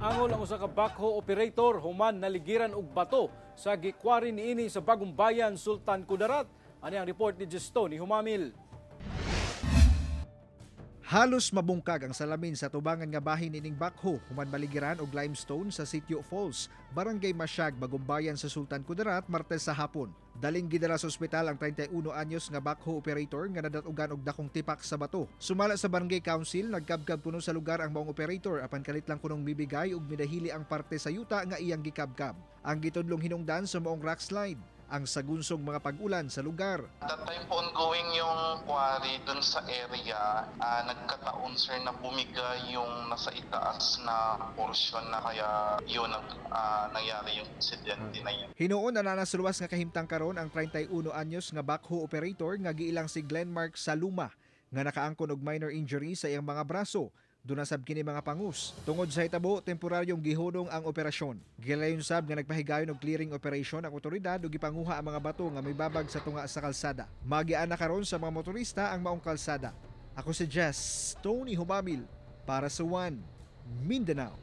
Angol ang usa ka backhoe operator human naligiran og bato sa gikwari niini sa Bagong Bayan, Sultan Kudarat. Ani ang report ni Justone Humamil. Halos mabungkag ang salamin sa tubangan nga bahin ining backhoe human maligiran og limestone sa Sitio Falls, Barangay Masyag, Bagong Bayan sa Sultan Kudarat, Martes sa hapon. Daling gidala sa ospital ang 31 anyos nga backhoe operator nga nadatugan og dakong tipak sa bato. Sumala sa Barangay Council, nagkabkab kuno sa lugar ang maong operator apan kalit lang kunong mibigay og midahili ang parte sa yuta nga iyang gikabkab. Ang gitudlong hinungdan sa maong rock slide ang sagunsong mga pag-ulan sa lugar. That time po ongoing yung quarry dun sa area, nagkataon sir na bumigay yung nasa itaas na portion na kaya yun nangyari yung insidente na yun. Hinuon na nasuluwas nga kahimtang karon ang 31 anyos nga backhoe operator nga giilang si Glenmark Saluma nga nakaangkon og minor injury sa iyang mga braso. Dunasab kini mga pangus. Tungod sa hitabo, temporaryong gihunong ang operasyon. Gilayon sab nga nagpahigayon og clearing operation ang otoridad ug gipanguha ang mga bato nga may babag sa tunga sa kalsada. Magiana karon sa mga motorista ang maong kalsada. Ako si Jess Tony Humamil para sa One Mindanao.